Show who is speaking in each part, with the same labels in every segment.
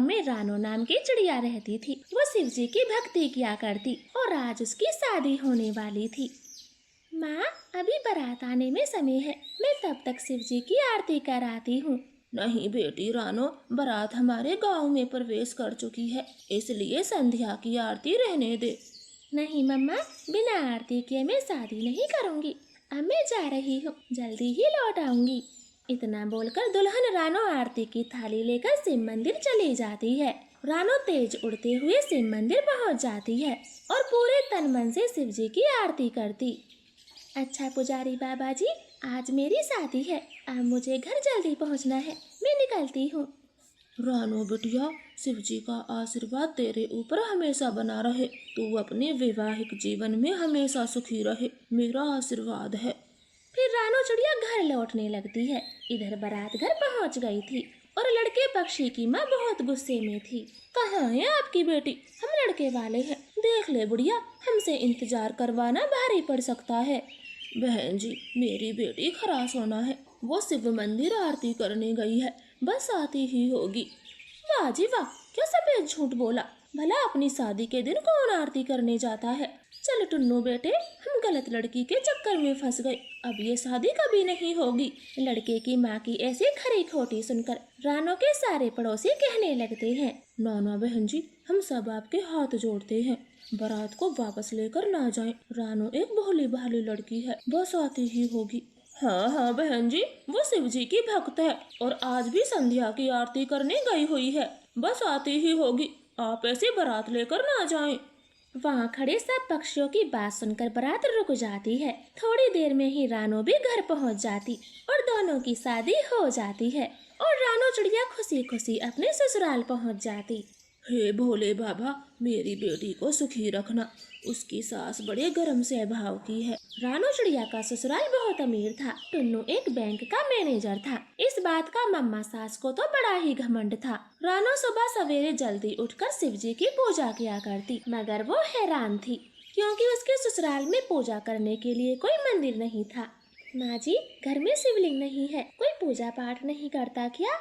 Speaker 1: में रानो नाम की चिड़िया रहती थी। वो शिव जी की भक्ति किया करती और आज उसकी शादी होने वाली थी। माँ, अभी बारात आने में समय है, मैं तब तक शिव जी की आरती कराती हूँ।
Speaker 2: नहीं बेटी रानो, बारात हमारे गांव में प्रवेश कर चुकी है, इसलिए संध्या की आरती रहने दे।
Speaker 1: नहीं मम्मा, बिना आरती किए मैं शादी नहीं करूँगी। अब मैं जा रही हूँ, जल्दी ही लौट आऊंगी। इतना बोलकर दुल्हन रानो आरती की थाली लेकर शिव मंदिर चली जाती है। रानो तेज उड़ते हुए शिव मंदिर पहुँच जाती है और पूरे तन मन से शिव जी की आरती करती। अच्छा पुजारी बाबा जी, आज मेरी शादी है, अब मुझे घर जल्दी पहुंचना है, मैं निकलती हूँ।
Speaker 2: रानो बिटिया, शिव जी का आशीर्वाद तेरे ऊपर हमेशा बना रहे। तू अपने वैवाहिक जीवन में हमेशा सुखी रहे, मेरा आशीर्वाद है।
Speaker 1: फिर रानो चिड़िया घर लौटने लगती है। इधर बारात घर पहुंच गई थी और लड़के पक्षी की माँ बहुत गुस्से में थी।
Speaker 2: कहाँ है आपकी बेटी? हम लड़के वाले हैं, देख ले बुढ़िया, हमसे इंतजार करवाना भारी पड़ सकता है। बहन जी, मेरी बेटी खरास होना है, वो शिव मंदिर आरती करने गई है, बस आती ही होगी। वाह जी वाह, क्या सफेद झूठ बोला। भला अपनी शादी के दिन कौन आरती करने जाता है। चल टुन्नू बेटे, हम गलत लड़की के चक्कर में फंस गए, अब ये शादी कभी नहीं होगी।
Speaker 1: लड़के की माँ की ऐसी खरी खोटी सुनकर रानो के सारे पड़ोसी कहने लगते हैं,
Speaker 2: नाना बहन जी, हम सब आपके हाथ जोड़ते हैं, बारात को वापस लेकर ना जाएं। रानो एक भोली भाली लड़की है, बस आती ही होगी। हाँ हाँ बहन जी, वो शिव जी की भक्त है और आज भी संध्या की आरती करने गई हुई है, बस आती ही होगी। आप ऐसे बारात लेकर ना जाएं।
Speaker 1: वहाँ खड़े सब पक्षियों की बात सुनकर बारात रुक जाती है। थोड़ी देर में ही रानो भी घर पहुँच जाती और दोनों की शादी हो जाती है और रानो चिड़िया खुशी खुशी अपने ससुराल पहुँच जाती।
Speaker 2: हे भोले बाबा, मेरी बेटी को सुखी रखना, उसकी सास बड़े गर्म स्वभाव की है।
Speaker 1: रानो चिड़िया का ससुराल बहुत अमीर था। टुन्नू एक बैंक का मैनेजर था। इस बात का मम्मा सास को तो बड़ा ही घमंड था। रानो सुबह सवेरे जल्दी उठकर शिव जी की पूजा किया करती, मगर वो हैरान थी क्योंकि उसके ससुराल में पूजा करने के लिए कोई मंदिर नहीं था। माँ जी, घर में शिवलिंग नहीं है, कोई पूजा पाठ नहीं करता क्या?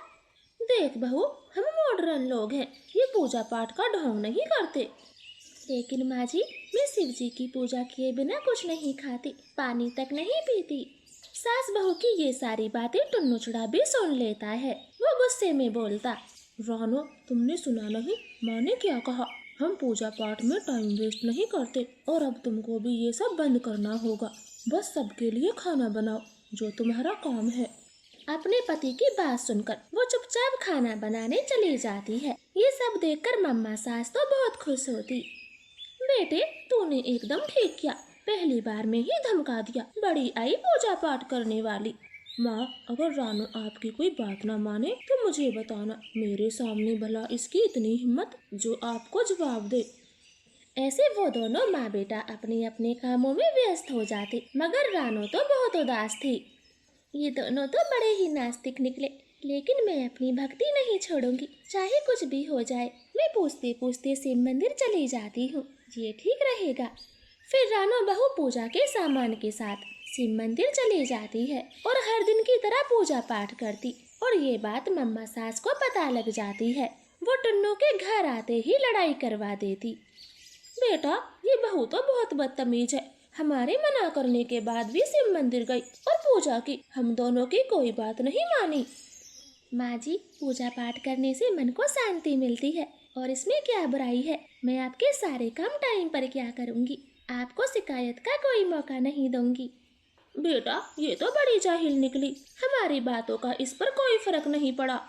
Speaker 2: देख बहू, हम मॉडर्न लोग हैं, ये पूजा पाठ का ढोंग नहीं करते।
Speaker 1: लेकिन माँ जी, मैं शिव जी की पूजा किए बिना कुछ नहीं खाती, पानी तक नहीं पीती। सास बहू की ये सारी बातें टुन्नू चिड़ा भी सुन लेता है। वो गुस्से में बोलता,
Speaker 2: रानो, तुमने सुना नहीं, माँ ने क्या कहा? हम पूजा पाठ में टाइम वेस्ट नहीं करते और अब तुमको भी ये सब बंद करना होगा। बस सबके लिए खाना बनाओ, जो तुम्हारा काम है।
Speaker 1: अपने पति की बात सुनकर वो चुपचाप खाना बनाने चली जाती है। ये सब देखकर मम्मा सास तो बहुत खुश होती।
Speaker 2: बेटे, तूने एकदम ठीक किया, पहली बार में ही धमका दिया, बड़ी आई पूजा पाठ करने वाली। माँ, अगर रानो आपकी कोई बात ना माने तो मुझे बताना, मेरे सामने भला इसकी इतनी हिम्मत जो आपको जवाब दे।
Speaker 1: ऐसे वो दोनों माँ बेटा अपने अपने कामों में व्यस्त हो जाते, मगर रानो तो बहुत उदास थी। ये दोनों तो बड़े ही नास्तिक निकले, लेकिन मैं अपनी भक्ति नहीं छोड़ूंगी, चाहे कुछ भी हो जाए। मैं पूछते पूछते शिव मंदिर चली जाती हूँ, ये ठीक रहेगा। फिर रानो बहू पूजा के सामान के साथ शिव मंदिर चली जाती है और हर दिन की तरह पूजा पाठ करती। और ये बात मम्मा सास को पता लग जाती है। वो टुन्नू के घर आते ही लड़ाई करवा देती।
Speaker 2: बेटा, ये बहू तो बहुत बदतमीज है, हमारे मना करने के बाद भी शिव मंदिर गई और पूजा की, हम दोनों की कोई बात नहीं मानी।
Speaker 1: माँ जी, पूजा पाठ करने से मन को शांति मिलती है और इसमें क्या बुराई है। मैं आपके सारे काम टाइम पर क्या करूँगी, आपको शिकायत का कोई मौका नहीं दूंगी।
Speaker 2: बेटा, ये तो बड़ी जाहिल निकली, हमारी बातों का इस पर कोई फर्क नहीं पड़ा।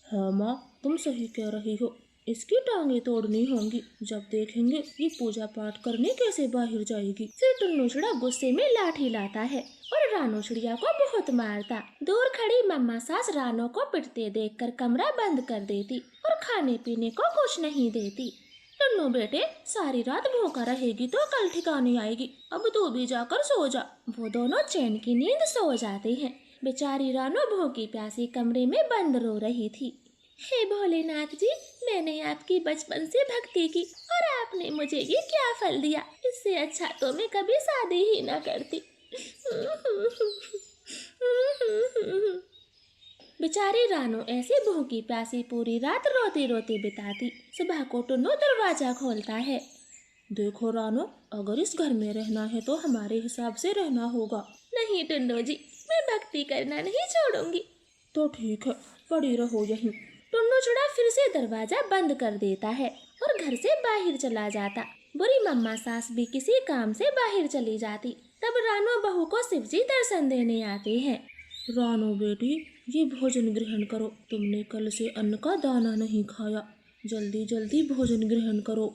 Speaker 2: हाँ माँ, तुम सही कह रही हो, इसकी टांगे तोड़नी होंगी, जब देखेंगे ये पूजा पाठ करने कैसे बाहर जाएगी।
Speaker 1: फिर टुन्नू चिड़ा गुस्से में लाठी लाता है और रानो चिड़िया को बहुत मारता। दूर खड़ी मम्मा सास रानो को पिटते देखकर कमरा बंद कर देती और खाने पीने को कुछ नहीं देती।
Speaker 2: टुन्नू बेटे, सारी रात भूखा रहेगी तो कल ठिकाने आएगी, अब तू भी जाकर सो जा।
Speaker 1: वो दोनों चैन की नींद सो जाते हैं। बेचारी रानो भूखी प्यासी कमरे में बंद रो रही थी। हे भोलेनाथ जी, मैंने आपकी बचपन से भक्ति की और आपने मुझे ये क्या फल दिया। इससे अच्छा तो मैं कभी शादी ही ना करती। बेचारी रानो ऐसी भूखी प्यासी पूरी रात रोती रोती बिताती। सुबह को टुन्नू दरवाजा खोलता है।
Speaker 2: देखो रानो, अगर इस घर में रहना है तो हमारे हिसाब से रहना होगा।
Speaker 1: नहीं टुन्नू जी, मैं भक्ति करना नहीं छोड़ूंगी।
Speaker 2: तो ठीक है, पड़ी रहो यहीं।
Speaker 1: टुन्नू चूड़ा फिर से दरवाजा बंद कर देता है और घर से बाहर चला जाता। बुरी मम्मा सास भी किसी काम से बाहर चली जाती। तब रानो बहू को शिवजी दर्शन देने आते हैं।
Speaker 2: रानो बेटी, ये भोजन ग्रहण करो। तुमने कल से अन्न का दाना नहीं खाया, जल्दी जल्दी भोजन ग्रहण करो।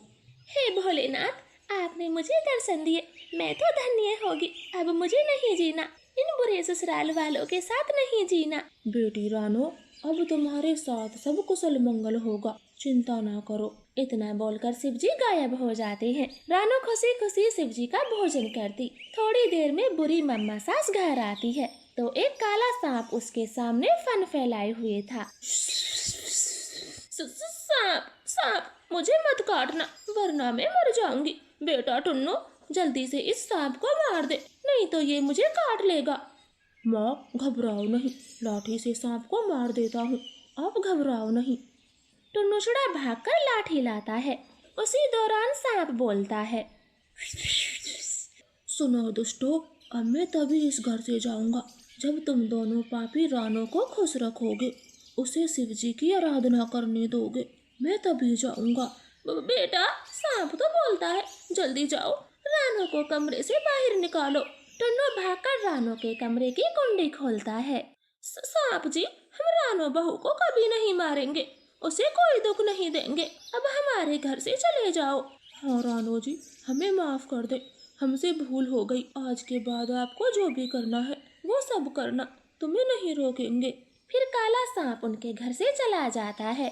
Speaker 1: हे भोलेनाथ, आपने मुझे दर्शन दिए, मैं तो धन्य होगी। अब मुझे नहीं जीना, इन बुरे ससुराल वालों के साथ नहीं जीना।
Speaker 2: बेटी रानो, अब तुम्हारे साथ सब कुशल मंगल होगा, चिंता ना करो।
Speaker 1: इतना बोलकर शिवजी गायब हो जाते हैं। रानो खुशी खुशी शिवजी का भोजन करती। थोड़ी देर में बुरी मम्मा सास घर आती है तो एक काला सांप उसके सामने फन फैलाए हुए था।
Speaker 2: सांप, सांप, मुझे मत काटना वरना मैं मर जाऊंगी। बेटा टुन्नू, जल्दी से इस सांप को मार दे, नहीं तो ये मुझे काट लेगा। माँ, घबराओ नहीं, लाठी से सांप को मार देता हूँ, आप घबराओ नहीं।
Speaker 1: टुन्नू छुड़ा भागकर लाठी लाता है। उसी दौरान सांप बोलता है,
Speaker 2: सुनो दुष्टो, अब मैं तभी इस घर से जाऊंगा जब तुम दोनों पापी रानो को खुश रखोगे, उसे शिवजी की आराधना करने दोगे। मैं तभी जाऊंगा।
Speaker 1: बेटा, सांप तो बोलता है, जल्दी जाओ, रानो को कमरे से बाहर निकालो। टुन्नू भागकर रानो के कमरे की कुंडी खोलता है। सांप जी, हम रानो बहू को कभी नहीं मारेंगे, उसे कोई दुख नहीं देंगे, अब हमारे घर से चले जाओ।
Speaker 2: हाँ रानो जी, हमें माफ कर दे, हमसे भूल हो गई। आज के बाद आपको जो भी करना है वो सब करना, तुम्हें नहीं रोकेंगे।
Speaker 1: फिर काला सांप उनके घर से चला जाता है।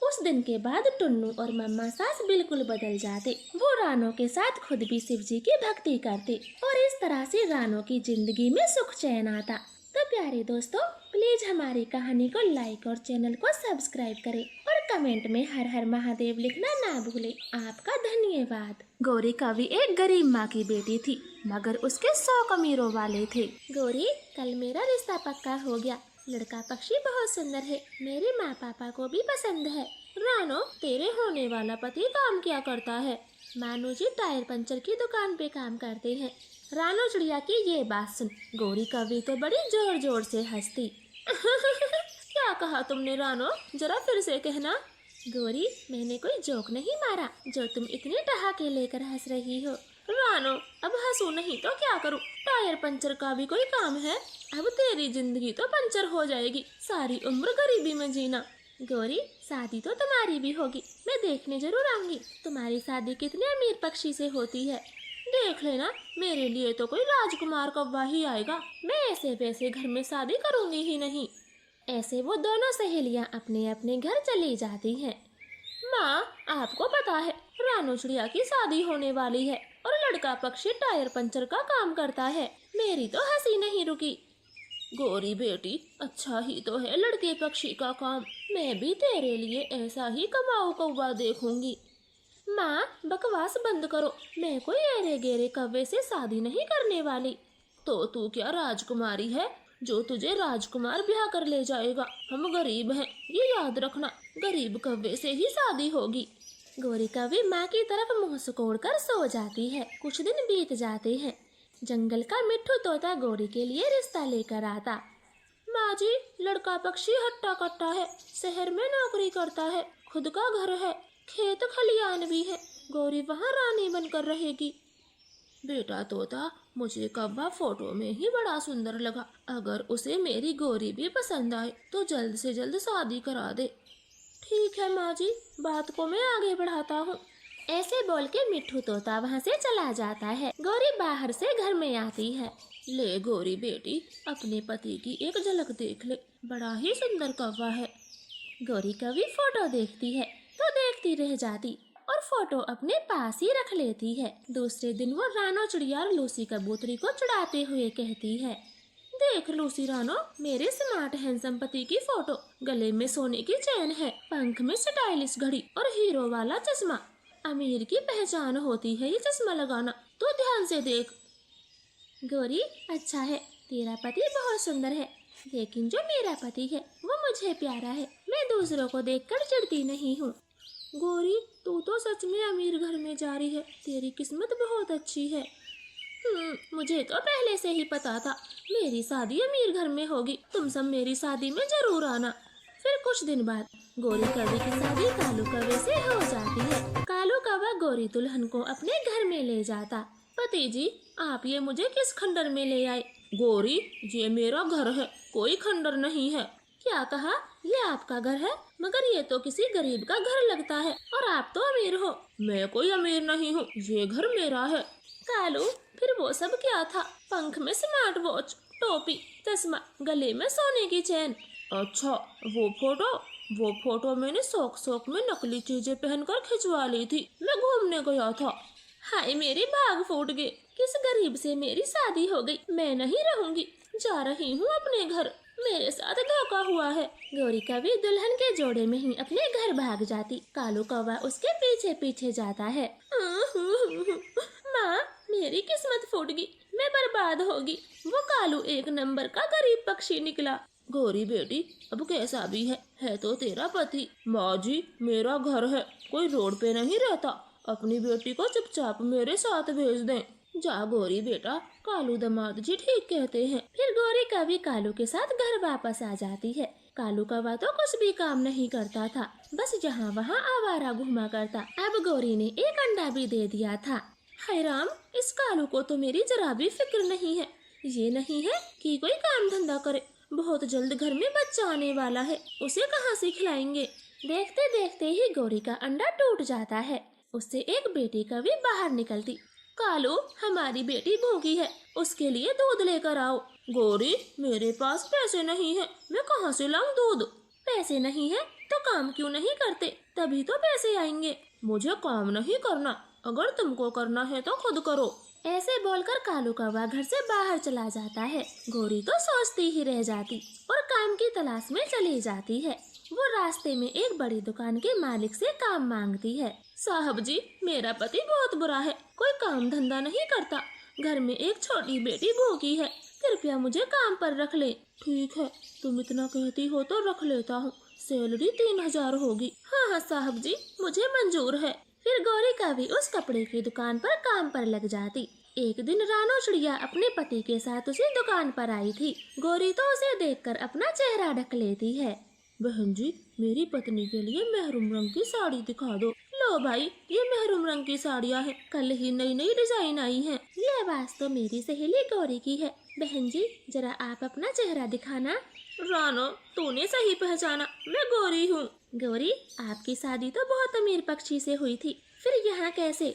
Speaker 1: उस दिन के बाद टुन्नू और मम्मा सास बिल्कुल बदल जाते। वो रानो के साथ खुद भी शिवजी की भक्ति करते और इस तरह से रानो की जिंदगी में सुख चैन आता। तो प्यारे दोस्तों, प्लीज हमारी कहानी को लाइक और चैनल को सब्सक्राइब करें और कमेंट में हर हर महादेव लिखना ना भूलें। आपका धन्यवाद। गौरी कवि एक गरीब माँ की बेटी थी, मगर उसके 100 अमीरों वाले थे। गौरी, कल मेरा रिश्ता पक्का हो गया। लड़का पक्षी बहुत सुंदर है, मेरे माँ पापा को भी पसंद है।
Speaker 2: रानो, तेरे होने वाला पति काम क्या करता है?
Speaker 1: मानो जी टायर पंचर की दुकान पे काम करते हैं। रानो चिड़िया की ये बात सुन गौरी कवि तो बड़ी जोर जोर से हंसती।
Speaker 2: क्या कहा तुमने रानो, जरा फिर से कहना।
Speaker 1: गौरी, मैंने कोई जोक नहीं मारा जो तुम इतने ठहाके लेकर हंस रही हो।
Speaker 2: रानो, अब हंसू नहीं तो क्या करूं? टायर पंचर का भी कोई काम है? अब तेरी जिंदगी तो पंचर हो जाएगी, सारी उम्र गरीबी में जीना।
Speaker 1: गौरी, शादी तो तुम्हारी भी होगी, मैं देखने जरूर आऊंगी। तुम्हारी शादी कितने अमीर पक्षी से होती है,
Speaker 2: देख लेना। मेरे लिए तो कोई राजकुमार कौवा ही आएगा, मैं ऐसे वैसे घर में शादी करूंगी ही नहीं।
Speaker 1: ऐसे वो दोनों सहेलियां अपने अपने घर चली जाती हैं।
Speaker 2: माँ, आपको पता है रानो चिड़िया की शादी होने वाली है और लड़का पक्षी टायर पंचर का काम करता है। मेरी तो हंसी नहीं रुकी। गौरी बेटी, अच्छा ही तो है लड़के पक्षी का काम, मैं भी तेरे लिए ऐसा ही कमाऊ कौवा देखूंगी।
Speaker 1: माँ, बकवास बंद करो, मैं कोई एरे गेरे कौवे से शादी नहीं करने वाली।
Speaker 2: तो तू क्या राजकुमारी है जो तुझे राजकुमार ब्याह कर ले जाएगा? हम गरीब हैं, ये याद रखना, गरीब कौवे से ही शादी होगी।
Speaker 1: गौरी कवि माँ की तरफ मुंह सुकोड़ कर सो जाती है। कुछ दिन बीत जाते हैं। जंगल का मिट्ठू तोता गौरी के लिए रिश्ता लेकर आता।
Speaker 2: माँ जी, लड़का पक्षी हट्टा कट्टा है, शहर में नौकरी करता है, खुद का घर है, खेत खलियान भी है, गौरी वहाँ रानी बनकर रहेगी। बेटा तोता, मुझे कौवा फोटो में ही बड़ा सुंदर लगा, अगर उसे मेरी गौरी भी पसंद आए तो जल्द से जल्द शादी करा दे। ठीक है माँ जी, बात को मैं आगे बढ़ाता हूँ।
Speaker 1: ऐसे बोल के मिट्ठू तोता वहाँ से चला जाता है। गौरी बाहर से घर में आती है।
Speaker 2: ले गौरी बेटी, अपने पति की एक झलक देख ले, बड़ा ही सुंदर कौवा है।
Speaker 1: गौरी कवि फोटो देखती है तो देखती रह जाती और फोटो अपने पास ही रख लेती है। दूसरे दिन वो रानो चिड़िया और लूसी कबूतरी को चिढ़ाते हुए कहती है,
Speaker 2: देख लूसी रानो, मेरे स्मार्ट हैंडसम पति की फोटो, गले में सोने की चैन है, पंख में स्टाइलिश घड़ी और हीरो वाला चश्मा। अमीर की पहचान होती है ये चश्मा लगाना, तो ध्यान से देख।
Speaker 1: गौरी, अच्छा है, तेरा पति बहुत सुंदर है, लेकिन जो मेरा पति है वो मुझे प्यारा है। मैं दूसरों को देखकर चिढ़ती नहीं हूँ।
Speaker 2: गौरी, तू तो सच में अमीर घर में जा रही है। तेरी किस्मत बहुत अच्छी है।
Speaker 1: मुझे तो पहले से ही पता था मेरी शादी अमीर घर में होगी। तुम सब मेरी शादी में जरूर आना। फिर कुछ दिन बाद गौरी कौवे की शादी कालू कौवे से हो जाती है। कालू कौवा गौरी दुल्हन को अपने घर में ले जाता।
Speaker 2: पति जी, आप ये मुझे किस खंडर में ले आए? गौरी, ये मेरा घर है, कोई खंडर नहीं है।
Speaker 1: क्या कहा? ये आपका घर है? मगर ये तो किसी गरीब का घर लगता है और आप तो अमीर हो।
Speaker 2: मैं कोई अमीर नहीं हूँ, ये घर मेरा है।
Speaker 1: कालू, फिर वो सब क्या था? पंख में स्मार्ट वॉच, टोपी, चश्मा, गले में सोने की चैन।
Speaker 2: अच्छा, वो फोटो मैंने शौक में नकली चीजें पहनकर खिंचवा ली थी। मैं घूमने गया था।
Speaker 1: हाय, मेरे भाग फूट गए। किस गरीब से मेरी शादी हो गई। मैं नहीं रहूंगी, जा रही हूँ अपने घर। मेरे साथ धोखा हुआ है। गौरी कौवी दुल्हन के जोड़े में ही अपने घर भाग जाती। कालू कौवा उसके पीछे पीछे जाता है। माँ, मेरी किस्मत फूट गई, मैं बर्बाद होगी। वो कालू एक नंबर का गरीब पक्षी निकला।
Speaker 2: गौरी बेटी, अब कैसा भी है तो तेरा पति। माँ जी, मेरा घर है, कोई रोड पे नहीं रहता। अपनी बेटी को चुपचाप मेरे साथ भेज दें। जा गौरी बेटा, कालू दामाद जी ठीक कहते हैं।
Speaker 1: फिर गौरी कौवी कालू के साथ घर वापस आ जाती है। कालू कौवा तो कुछ भी काम नहीं करता था, बस यहाँ वहाँ आवारा घूमा करता। अब गौरी ने एक अंडा भी दे दिया था।
Speaker 2: हाय राम, इस कालू को तो मेरी जरा भी फिक्र नहीं है। ये नहीं है कि कोई काम धंधा करे। बहुत जल्द घर में बच्चा आने वाला है, उसे कहाँ से खिलाएंगे।
Speaker 1: देखते देखते ही गौरी का अंडा टूट जाता है। उससे एक बेटी कौवी बाहर निकलती।
Speaker 2: कालू, हमारी बेटी भूखी है, उसके लिए दूध लेकर आओ। गौरी, मेरे पास पैसे नहीं है, मैं कहाँ से लाऊं दूध?
Speaker 1: पैसे नहीं है तो काम क्यों नहीं करते? तभी तो पैसे आएंगे।
Speaker 2: मुझे काम नहीं करना, अगर तुमको करना है तो खुद करो।
Speaker 1: ऐसे बोलकर कालू कौवा घर से बाहर चला जाता है। गौरी तो सोचती ही रह जाती और काम की तलाश में चली जाती है। वो रास्ते में एक बड़ी दुकान के मालिक से काम मांगती है।
Speaker 2: साहब जी, मेरा पति बहुत बुरा है, कोई काम धंधा नहीं करता। घर में एक छोटी बेटी भूखी है, कृपया मुझे काम पर रख ले। ठीक है, तुम इतना कहती हो तो रख लेता हूँ। सैलरी 3000 होगी।
Speaker 1: हाँ साहब जी, मुझे मंजूर है। फिर गौरी कौवी उस कपड़े की दुकान पर काम पर लग जाती। एक दिन रानो चिड़िया अपने पति के साथ उसी दुकान पर आई थी। गौरी तो उसे देखकर अपना चेहरा ढक लेती है।
Speaker 2: बहन जी, मेरी पत्नी के लिए मेहरून रंग की साड़ी दिखा दो। लो भाई, ये मेहरून रंग की साड़ियाँ हैं, कल ही नई नई डिजाइन आई हैं।
Speaker 1: ये आवाज तो मेरी सहेली गौरी की है। बहन जी, जरा आप अपना चेहरा दिखाना।
Speaker 2: रानो, तूने सही पहचाना, मैं गौरी हूँ।
Speaker 1: गौरी, आपकी शादी तो बहुत अमीर पक्षी से हुई थी, फिर यहाँ कैसे?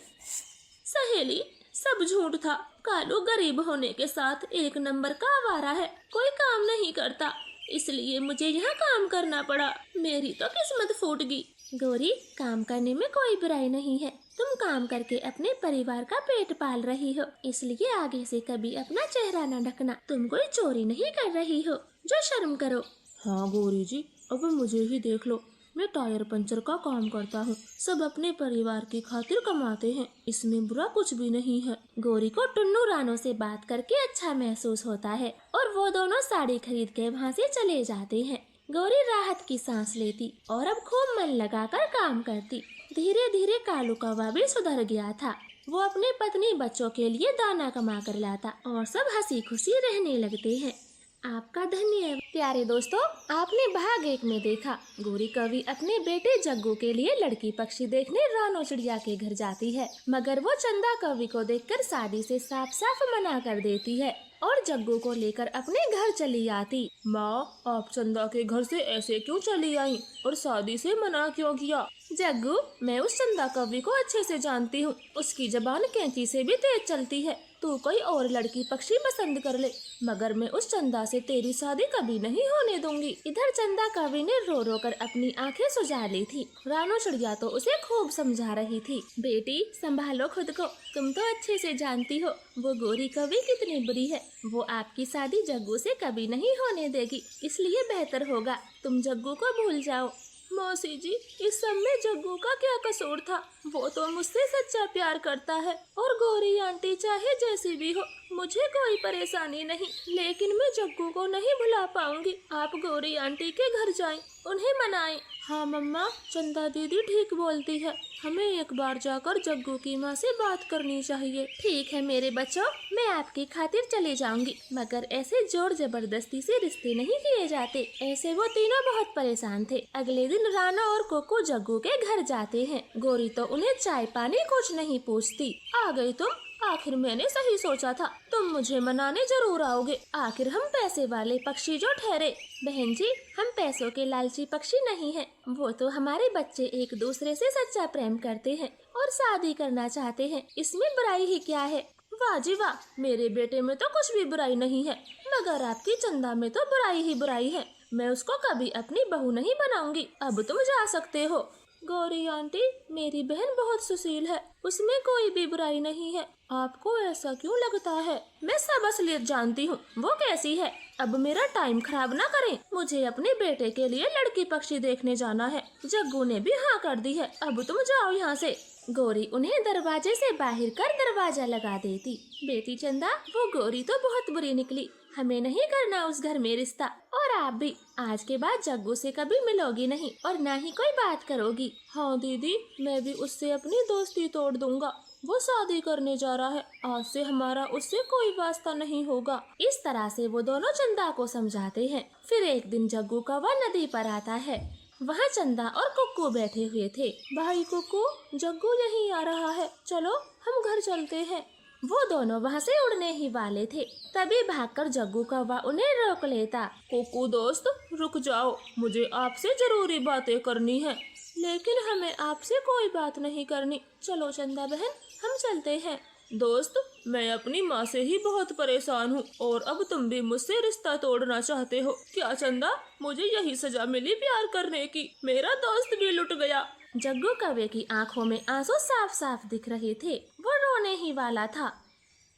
Speaker 2: सहेली, सब झूठ था। कालू गरीब होने के साथ एक नंबर का आवारा है, कोई काम नहीं करता, इसलिए मुझे यहाँ काम करना पड़ा। मेरी तो किस्मत फूट गई।
Speaker 1: गौरी, काम करने में कोई बुराई नहीं है। तुम काम करके अपने परिवार का पेट पाल रही हो, इसलिए आगे से कभी अपना चेहरा न ढकना। तुम कोई चोरी नहीं कर रही हो, जो शर्म करो।
Speaker 2: हाँ गौरी जी, अब मुझे ही देख लो, मैं टायर पंचर का काम करता हूँ। सब अपने परिवार की खातिर कमाते हैं, इसमें बुरा कुछ भी नहीं है।
Speaker 1: गौरी को टुन्नू रानो से बात करके अच्छा महसूस होता है और वो दोनों साड़ी खरीद के वहाँ से चले जाते हैं। गौरी राहत की सांस लेती और अब खूब मन लगाकर काम करती। धीरे धीरे कालू कौवा भी सुधर गया था। वो अपने पत्नी बच्चों के लिए दाना कमा कर लाता और सब हंसी खुशी रहने लगते हैं। आपका धन्यवाद। प्यारे दोस्तों, आपने भाग 1 में देखा गौरी कौवी अपने बेटे जग्गू के लिए लड़की पक्षी देखने रानो चिड़िया के घर जाती है, मगर वो चंदा कौवी को देखकर शादी से साफ साफ मना कर देती है और जग्गू को लेकर अपने घर चली आती।
Speaker 2: माँ, आप चंदा के घर से ऐसे क्यों चली आई और शादी से मना क्यों किया?
Speaker 1: जग्गू, मैं उस चंदा कौवी को अच्छे से जानती हूँ, उसकी जबान कैंची से भी तेज चलती है। तू कोई और लड़की पक्षी पसंद कर ले, मगर मैं उस चंदा से तेरी शादी कभी नहीं होने दूंगी। इधर चंदा कौवी ने रो रो कर अपनी आंखें सुझा ली थी। रानो चिड़िया तो उसे खूब समझा रही थी। बेटी, संभालो खुद को, तुम तो अच्छे से जानती हो वो गौरी कौवी कितनी बुरी है। वो आपकी शादी जग्गू से कभी नहीं होने देगी, इसलिए बेहतर होगा तुम जग्गू को भूल जाओ।
Speaker 2: मौसी जी, इस सब में जग्गू का क्या कसूर था? वो तो मुझसे सच्चा प्यार करता है, और गौरी आंटी चाहे जैसी भी हो, मुझे कोई परेशानी नहीं, लेकिन मैं जग्गू को नहीं भुला पाऊंगी। आप गौरी आंटी के घर जाएं, उन्हें मनाएं। हाँ मम्मा, चंदा दीदी ठीक बोलती है, हमें एक बार जाकर जग्गू की माँ से बात करनी चाहिए।
Speaker 1: ठीक है मेरे बच्चों, मैं आपकी खातिर चले जाऊंगी, मगर ऐसे जोर जबरदस्ती से रिश्ते नहीं किए जाते। ऐसे वो तीनों बहुत परेशान थे। अगले दिन राना और कोको जग्गू के घर जाते हैं। गौरी तो उन्हें चाय पानी कुछ नहीं पूछती। आ गई तुम? आखिर मैंने सही सोचा था, तुम मुझे मनाने जरूर आओगे। आखिर हम पैसे वाले पक्षी जो ठहरे।
Speaker 2: बहन जी, हम पैसों के लालची पक्षी नहीं हैं।
Speaker 1: वो तो हमारे बच्चे एक दूसरे से सच्चा प्रेम करते हैं और शादी करना चाहते हैं, इसमें बुराई ही क्या है?
Speaker 2: वाह जी वाह, मेरे बेटे में तो कुछ भी बुराई नहीं है, मगर आपकी चंदा में तो बुराई ही बुराई है। मैं उसको कभी अपनी बहू नहीं बनाऊंगी। अब तुम जा सकते हो। गौरी आंटी, मेरी बहन बहुत सुशील है, उसमें कोई भी बुराई नहीं है। आपको ऐसा क्यों लगता है? मैं सब असलियत जानती हूँ। वो कैसी है? अब मेरा टाइम खराब ना करें, मुझे अपने बेटे के लिए लड़की पक्षी देखने जाना है। जग्गू ने भी हाँ कर दी है, अब तुम जाओ यहाँ से।
Speaker 1: गौरी उन्हें दरवाजे से बाहर कर दरवाजा लगा देती। बेटी चंदा, वो गौरी तो बहुत बुरी निकली, हमें नहीं करना उस घर में रिश्ता। और आप भी आज के बाद जग्गू से कभी मिलोगी नहीं और ना ही कोई बात करोगी।
Speaker 2: हाँ दीदी, मैं भी उससे अपनी दोस्ती तोड़ दूंगा। वो शादी करने जा रहा है, आज से हमारा उससे कोई वास्ता नहीं होगा।
Speaker 1: इस तरह से वो दोनों चंदा को समझाते हैं। फिर एक दिन जग्गू का वह नदी पर आता है। वहाँ चंदा और कुक्कू बैठे हुए थे।
Speaker 2: भाई कुक्कू, जग्गू यहीं आ रहा है, चलो हम घर चलते हैं।
Speaker 1: वो दोनों वहाँ से उड़ने ही वाले थे, तभी भागकर जग्गू कौवा उन्हें रोक लेता।
Speaker 2: कुक्कू दोस्त, रुक जाओ, मुझे आपसे जरूरी बातें करनी है। लेकिन हमें आपसे कोई बात नहीं करनी। चलो चंदा बहन, हम चलते हैं। दोस्त, मैं अपनी माँ से ही बहुत परेशान हूँ, और अब तुम भी मुझसे रिश्ता तोड़ना चाहते हो क्या चंदा? मुझे यही सजा मिली प्यार करने की। मेरा दोस्त भी लुट गया।
Speaker 1: जग्गू कौवे की आंखों में आंसू साफ साफ दिख रहे थे, वो रोने ही वाला था।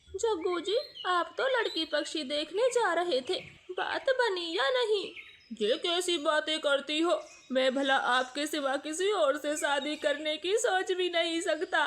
Speaker 2: जग्गू जी, आप तो लड़की पक्षी देखने जा रहे थे, बात बनी या नहीं? ये कैसी बातें करती हो? मैं भला आपके सिवा किसी और से शादी करने की सोच भी नहीं सकता,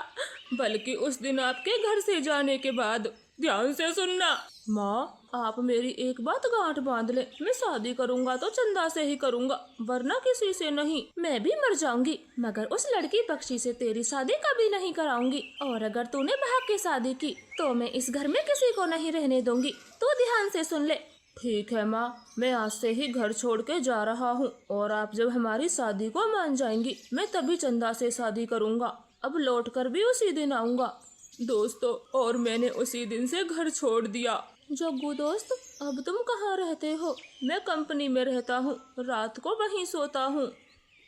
Speaker 2: बल्कि उस दिन आपके घर से जाने के बाद। ध्यान से सुनना माँ, आप मेरी एक बात गांठ बांध ले, मैं शादी करूँगा तो चंदा से ही करूँगा, वरना किसी से नहीं।
Speaker 1: मैं भी मर जाऊंगी, मगर उस लड़की पक्षी से तेरी शादी कभी नहीं कराऊंगी। और अगर तूने भाग के शादी की तो मैं इस घर में किसी को नहीं रहने दूंगी। तू ध्यान से सुन ले।
Speaker 2: ठीक है माँ, मैं आज से ही घर छोड़ के जा रहा हूँ, और आप जब हमारी शादी को मान जाएंगी, मैं तभी चंदा से शादी करूँगा। अब लौट कर भी उसी दिन आऊँगा। दोस्तों, और मैंने उसी दिन से घर छोड़ दिया। जग्गू दोस्त, अब तुम कहाँ रहते हो? मैं कंपनी में रहता हूँ, रात को वहीं सोता हूँ।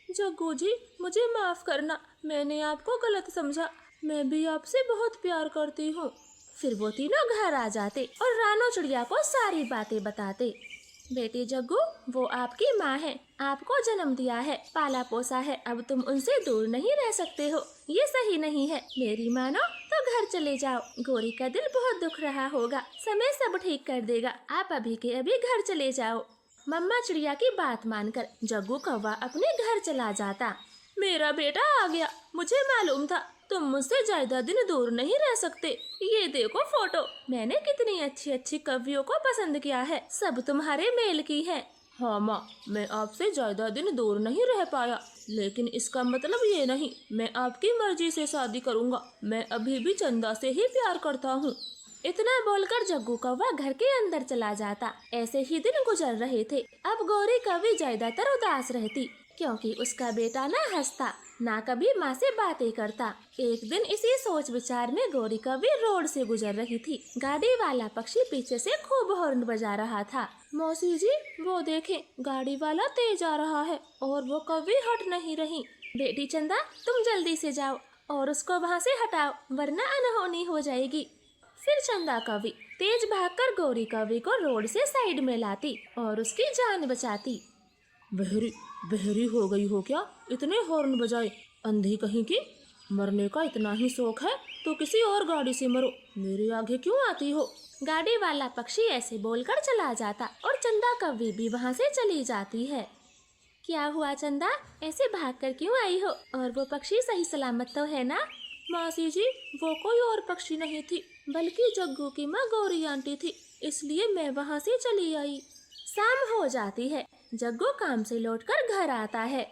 Speaker 2: जग्गू जी, मुझे माफ करना, मैंने आपको गलत समझा, मैं भी आपसे बहुत प्यार करती हूँ।
Speaker 1: फिर वो तीनों घर आ जाते और रानो चिड़िया को सारी बातें बताते। बेटी जग्गू, वो आपकी माँ है, आपको जन्म दिया है, पाला पोसा है, अब तुम उनसे दूर नहीं रह सकते हो, ये सही नहीं है। मेरी मानो तो घर चले जाओ। गौरी का दिल बहुत दुख रहा होगा, समय सब ठीक कर देगा, आप अभी के अभी घर चले जाओ। मम्मा चिड़िया की बात मानकर जग्गू कौवा अपने घर चला जाता।
Speaker 2: मेरा बेटा आ गया, मुझे मालूम था तुम मुझसे ज्यादा दिन दूर नहीं रह सकते। ये देखो फोटो, मैंने कितनी अच्छी अच्छी कवियों को पसंद किया है, सब तुम्हारे मेल की है। हाँ माँ, मैं आपसे ज्यादा दिन दूर नहीं रह पाया, लेकिन इसका मतलब ये नहीं मैं आपकी मर्जी से शादी करूँगा। मैं अभी भी चंदा से ही प्यार करता हूँ।
Speaker 1: इतना बोलकर जग्गू कौवा घर के अंदर चला जाता। ऐसे ही दिन गुजर रहे थे। अब गौरी कभी ज्यादातर उदास रहती, क्योंकि उसका बेटा ना हंसता ना कभी माँ से बातें करता। एक दिन इसी सोच विचार में गौरी कभी रोड से गुजर रही थी। गाड़ी वाला पक्षी पीछे से खूब हॉर्न बजा रहा था।
Speaker 2: मौसी जी, वो देखें, गाड़ी वाला तेज आ रहा है और वो कभी हट नहीं रही।
Speaker 1: बेटी चंदा, तुम जल्दी से जाओ और उसको वहाँ से हटाओ, वरना अनहोनी हो जाएगी। फिर चंदा कवि तेज भागकर गौरी कवि को रोड से साइड में लाती और उसकी जान बचाती।
Speaker 2: बहरी हो गई हो क्या? इतने हॉर्न बजाए, अंधी कहीं की। मरने का इतना ही शौक है तो किसी और गाड़ी से मरो, मेरे आगे क्यों आती हो?
Speaker 1: गाड़ी वाला पक्षी ऐसे बोलकर चला जाता और चंदा कवि भी वहाँ से चली जाती है। क्या हुआ चंदा, ऐसे भाग कर क्यों आई हो? और वो पक्षी सही सलामत तो है ना?
Speaker 2: मासी जी, वो कोई और पक्षी नहीं थी, बल्कि जग्गू की माँ गौरी आंटी थी, इसलिए मैं वहाँ से चली आई।
Speaker 1: शाम हो जाती है, जग्गू काम से लौटकर घर आता है।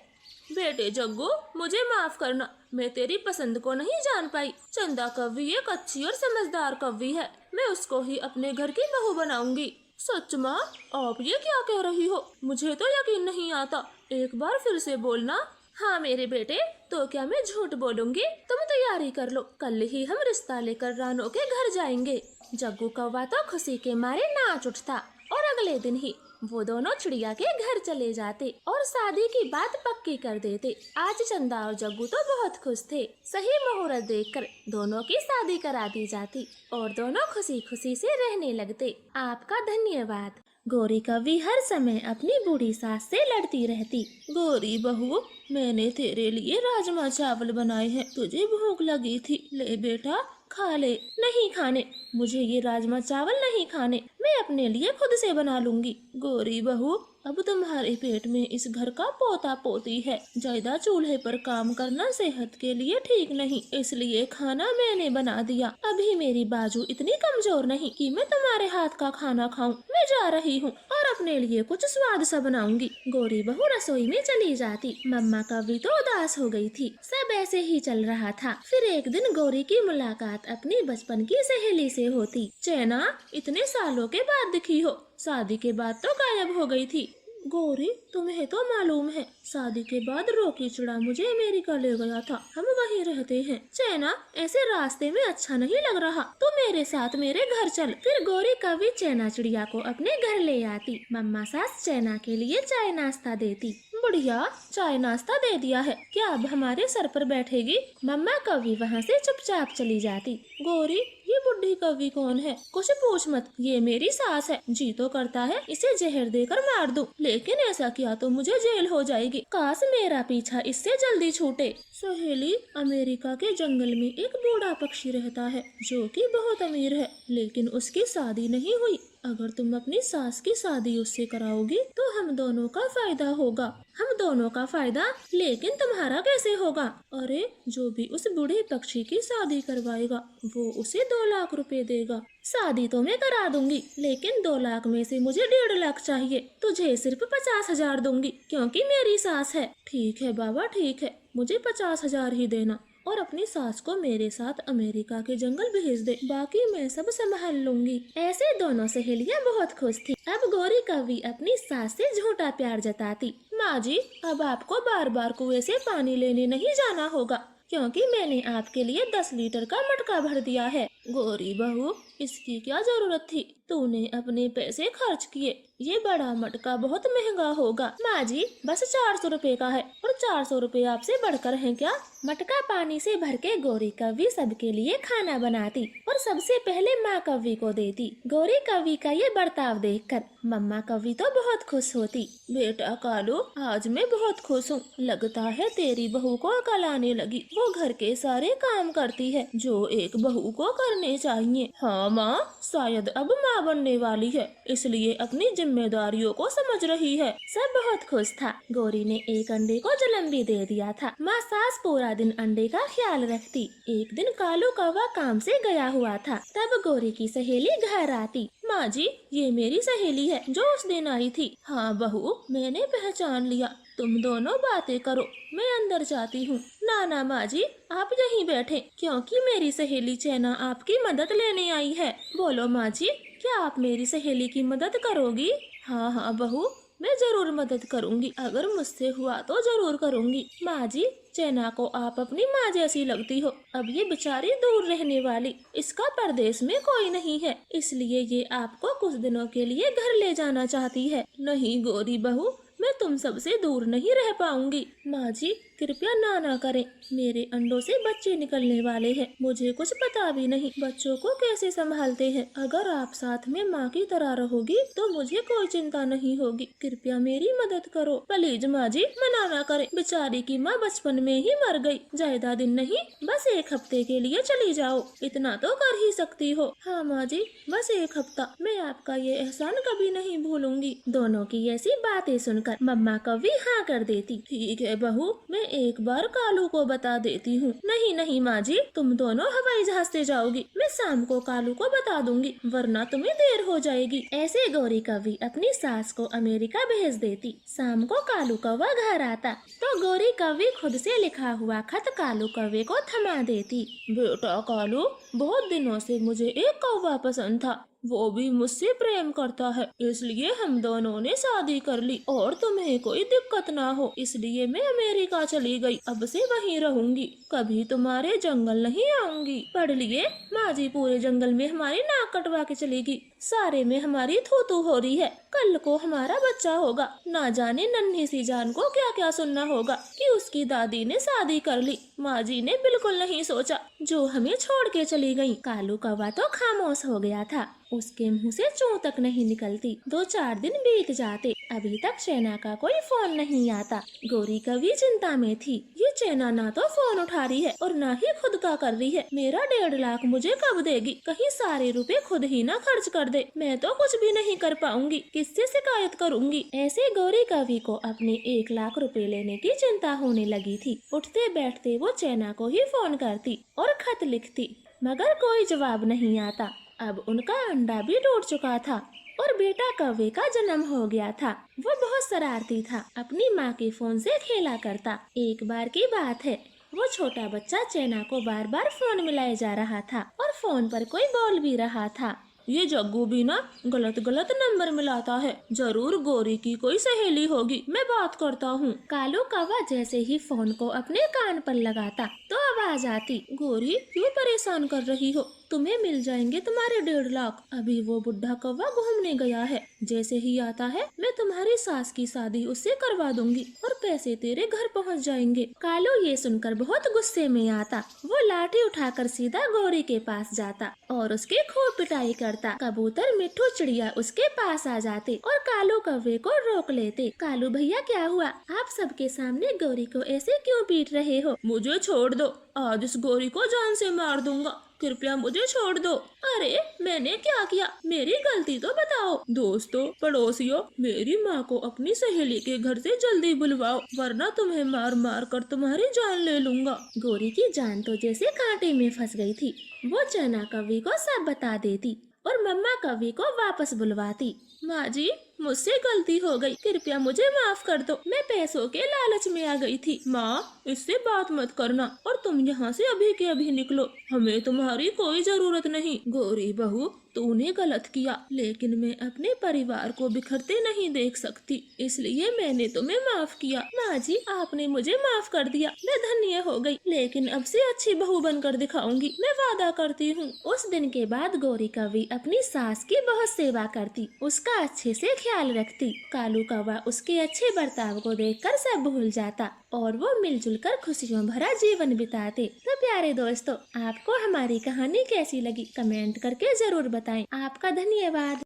Speaker 2: बेटे जग्गू, मुझे माफ करना, मैं तेरी पसंद को नहीं जान पाई। चंदा कव्वी एक अच्छी और समझदार कव्वी है, मैं उसको ही अपने घर की बहू बनाऊंगी। सच माँ, आप ये क्या कह रही हो? मुझे तो यकीन नहीं आता, एक बार फिर से बोलना।
Speaker 1: हाँ मेरे बेटे, तो क्या मैं झूठ बोलूंगी? तुम तैयारी कर लो, कल ही हम रिश्ता लेकर रानो के घर जाएंगे। जग्गू कौवा तो खुशी के मारे नाच उठता और अगले दिन ही वो दोनों चिड़िया के घर चले जाते और शादी की बात पक्की कर देते। आज चंदा और जग्गू तो बहुत खुश थे। सही मुहूर्त देखकर दोनों की शादी करा दी जाती और दोनों खुशी खुशी से रहने लगते। आपका धन्यवाद। गौरी कवि हर समय अपनी बूढ़ी सास से लड़ती रहती।
Speaker 2: गौरी बहू, मैंने तेरे लिए राजमा चावल बनाए हैं, तुझे भूख लगी थी, ले बेटा खा ले।
Speaker 1: नहीं खाने,
Speaker 2: मुझे ये राजमा चावल नहीं खाने,
Speaker 1: मैं अपने लिए खुद से बना लूंगी।
Speaker 2: गौरी बहू, अब तुम्हारे पेट में इस घर का पोता पोती है, ज्यादा चूल्हे पर काम करना सेहत के लिए ठीक नहीं, इसलिए खाना मैंने बना दिया।
Speaker 1: अभी मेरी बाजू इतनी कमजोर नहीं कि मैं तुम्हारे हाथ का खाना खाऊं। मैं जा रही हूँ और अपने लिए कुछ स्वाद सा बनाऊंगी। गौरी बहू रसोई में चली जाती। मम्मा कवि तो उदास हो गई थी। सब ऐसे ही चल रहा था। फिर एक दिन गौरी की मुलाकात अपनी बचपन की सहेली से होती।
Speaker 2: चैना, इतने सालों के बाद दिखी हो, शादी के बाद तो गायब हो गई थी। गौरी, तुम्हें तो मालूम है, शादी के बाद रोकी चिड़ा मुझे अमेरिका ले गया था, हम वहीं रहते हैं।
Speaker 1: चैना, ऐसे रास्ते में अच्छा नहीं लग रहा, तू मेरे साथ मेरे घर चल। फिर गौरी कवि चैना चिड़िया को अपने घर ले आती। मम्मा सास चैना के लिए चाय नाश्ता देती।
Speaker 2: बढ़िया, चाय नाश्ता दे दिया है, क्या अब हमारे सर पर बैठेगी?
Speaker 1: मम्मा कवि वहाँ से चुपचाप चली जाती।
Speaker 2: गौरी, ये बुढ़ी कवि कौन है? कुछ पूछ मत, ये मेरी सास है। जी तो करता है इसे जहर देकर मार दूं, लेकिन ऐसा किया तो मुझे जेल हो जाएगी।
Speaker 1: काश मेरा पीछा इससे जल्दी छूटे।
Speaker 2: सहेली, अमेरिका के जंगल में एक बूढ़ा पक्षी रहता है जो कि बहुत अमीर है, लेकिन उसकी शादी नहीं हुई। अगर तुम अपनी सास की शादी उससे कराओगी तो हम दोनों का फायदा होगा।
Speaker 1: हम दोनों का फायदा? लेकिन तुम्हारा कैसे होगा?
Speaker 2: अरे, जो भी उस बूढ़े पक्षी की शादी करवाएगा वो उसे 2 लाख रुपए देगा।
Speaker 1: शादी तो मैं करा दूंगी, लेकिन 2 लाख में से मुझे 1.5 लाख चाहिए। तुझे सिर्फ 50,000 दूंगी, क्योंकि मेरी सास है।
Speaker 2: ठीक है बाबा, ठीक है, मुझे 50,000 ही देना और अपनी सास को मेरे साथ अमेरिका के जंगल भेज दे, बाकी मैं सब संभाल लूंगी।
Speaker 1: ऐसे दोनों सहेलियां बहुत खुश थी। अब गौरी कवि अपनी सास से झूठा प्यार जताती।
Speaker 2: माँ जी, अब आपको बार बार कुएं से पानी लेने नहीं जाना होगा, क्योंकि मैंने आपके लिए 10 लीटर का मटका भर दिया है। गौरी बहू, इसकी क्या जरूरत थी? तूने अपने पैसे खर्च किए, ये बड़ा मटका बहुत महंगा होगा।
Speaker 1: माँ जी, बस 400 रुपए का है, और 400 रुपए आपसे बढ़कर हैं क्या? मटका पानी से भर के गौरी कवि सबके लिए खाना बनाती और सबसे पहले माँ कवि को देती। गौरी कवि का ये बर्ताव देखकर मम्मा कवि तो बहुत खुश होती।
Speaker 2: बेटा कालू, आज मैं बहुत खुश हूँ, लगता है तेरी बहू को अकल आने लगी। वो घर के सारे काम करती है जो एक बहू को करने चाहिए। हाँ माँ, शायद अब माँ बनने वाली है, इसलिए अपनी जिम्मेदारियों को समझ रही है।
Speaker 1: सब बहुत खुश था। गौरी ने एक अंडे को जन्म भी दे दिया था। माँ सास पूरा दिन अंडे का ख्याल रखती। एक दिन कालू कौवा काम से गया हुआ था, तब गौरी की सहेली घर आती।
Speaker 2: माँ जी, ये मेरी सहेली है जो उस दिन आई थी। हाँ बहू, मैंने पहचान लिया, तुम दोनों बातें करो, मैं अंदर जाती हूँ। ना माँ जी, आप यहीं बैठे, क्योंकि मेरी सहेली चैना आपकी मदद लेने आई है। बोलो माँ जी, क्या आप मेरी सहेली की मदद करोगी? हाँ बहू, मैं जरूर मदद करूँगी, अगर मुझसे हुआ तो जरूर करूँगी। माँ जी, चैना को आप अपनी माँ जैसी लगती हो। अब ये बेचारी दूर रहने वाली, इसका परदेश में कोई नहीं है, इसलिए ये आपको कुछ दिनों के लिए घर ले जाना चाहती है। नहीं गौरी बहू, मैं तुम सबसे दूर नहीं रह पाऊंगी। माँ जी, कृपया ना करें, मेरे अंडों से बच्चे निकलने वाले हैं, मुझे कुछ पता भी नहीं बच्चों को कैसे संभालते हैं। अगर आप साथ में माँ की तरह रहोगी तो मुझे कोई चिंता नहीं होगी। कृपया मेरी मदद करो प्लीज माँ जी, मना ना करें। बेचारी की माँ बचपन में ही मर गई, ज्यादा दिन नहीं, बस 1 हफ्ते के लिए चली जाओ, इतना तो कर ही सकती हो। हाँ माँ जी, बस 1 हफ्ता, मैं आपका ये एहसान कभी नहीं भूलूंगी।
Speaker 1: दोनों की ऐसी बातें सुनकर मम्मा कवि हाँ कर देती।
Speaker 2: ठीक है बहू, मैं एक बार कालू को बता देती हूँ। नहीं नहीं माँ जी, तुम दोनों हवाई जहाज से जाओगी, मैं शाम को कालू को बता दूंगी, वरना तुम्हें देर हो जाएगी।
Speaker 1: ऐसे गौरी कवि अपनी सास को अमेरिका भेज देती। शाम को कालू कौवा घर आता तो गौरी कवि खुद से लिखा हुआ खत कालू कौवे को थमा देती।
Speaker 2: बेटा कालू, बहुत दिनों से मुझे एक कौवा पसंद था, वो भी मुझसे प्रेम करता है, इसलिए हम दोनों ने शादी कर ली और तुम्हें कोई दिक्कत ना हो, इसलिए मैं अमेरिका चली गई। अब से वहीं रहूंगी, कभी तुम्हारे जंगल नहीं आऊंगी। पढ़ लिए माँ जी, पूरे जंगल में हमारी नाक कटवा के चलेगी, सारे में हमारी थू हो रही है। कल को हमारा बच्चा होगा, ना जाने नन्ही सी जान को क्या क्या सुनना होगा कि उसकी दादी ने शादी कर ली। माँ जी ने बिल्कुल नहीं सोचा,
Speaker 1: जो हमें छोड़ के चली गई। कालू कौवा तो खामोश हो गया था, उसके मुंह से चूं तक नहीं निकलती। 2-4 दिन बीत जाते, अभी तक चैना का कोई फोन नहीं आता। गौरी कवि चिंता में थी, ये चैना ना तो फोन उठा रही है और ना ही खुद का कर रही है। मेरा 1.5 लाख मुझे कब देगी? कहीं सारे रुपए खुद ही ना खर्च कर दे, मैं तो कुछ भी नहीं कर पाऊंगी, किससे शिकायत करूंगी। ऐसे गौरी कवि को अपने 1 लाख रुपए लेने की चिंता होने लगी थी। उठते बैठते वो चैना को ही फोन करती और खत लिखती, मगर कोई जवाब नहीं आता। अब उनका अंडा भी टूट चुका था और बेटा कौवे का जन्म हो गया था। वो बहुत शरारती था, अपनी माँ के फोन से खेला करता। एक बार की बात है, वो छोटा बच्चा चैना को बार बार फोन मिलाए जा रहा था और फोन पर कोई बोल भी रहा था।
Speaker 2: ये जग्गू भी ना गलत नंबर मिलाता है, जरूर गौरी की कोई सहेली होगी, मैं बात करता हूँ।
Speaker 1: कालू कौवा जैसे ही फोन को अपने कान पर लगाता तो आवाज आती,
Speaker 2: गौरी क्यों परेशान कर रही हो, तुम्हें मिल जाएंगे तुम्हारे 1.5 लाख। अभी वो बुढ़ा कौवा घूमने गया है, जैसे ही आता है मैं तुम्हारी सास की शादी उससे करवा दूंगी और पैसे तेरे घर पहुंच जाएंगे।
Speaker 1: कालू ये सुनकर बहुत गुस्से में आता। वो लाठी उठाकर सीधा गौरी के पास जाता और उसकी खूब पिटाई करता। कबूतर, मिट्ठू, चिड़िया उसके पास आ जाते और कालू कौवे को रोक लेते। कालू भैया क्या हुआ? आप सबके सामने गौरी को ऐसे क्यों पीट रहे हो?
Speaker 2: मुझे छोड़ दो, आज इस गौरी को जान से मार दूंगा, कृपया मुझे छोड़ दो। अरे मैंने क्या किया, मेरी गलती तो बताओ। दोस्तों, पड़ोसियों, मेरी माँ को अपनी सहेली के घर से जल्दी बुलवाओ, वरना तुम्हें मार मार कर तुम्हारी जान ले लूंगा।
Speaker 1: गौरी की जान तो जैसे कांटे में फंस गई थी। वो चना कवि को सब बता देती और मम्मा कवि को वापस बुलवाती।
Speaker 2: माँ जी, मुझसे गलती हो गई, कृपया मुझे माफ कर दो, मैं पैसों के लालच में आ गई थी। माँ, इससे बात मत करना और तुम यहाँ से अभी के अभी निकलो, हमें तुम्हारी कोई जरूरत नहीं। गौरी बहू, तूने गलत किया, लेकिन मैं अपने परिवार को बिखरते नहीं देख सकती, इसलिए मैंने तुम्हें माफ किया।
Speaker 1: माँ जी, आपने मुझे माफ कर दिया, मैं धन्य हो गई, लेकिन अब से अच्छी बहू बनकर दिखाऊंगी, मैं वादा करती हूँ। उस दिन के बाद गौरी कवि अपनी सास की बहुत सेवा करती, उसका अच्छे से ख्याल रखती। कालू कौवा उसके अच्छे बर्ताव को देखकर सब भूल जाता और वो मिलजुल कर खुशियों भरा जीवन बिताते। तो प्यारे दोस्तों, आपको हमारी कहानी कैसी लगी कमेंट करके जरूर बताएं। आपका धन्यवाद।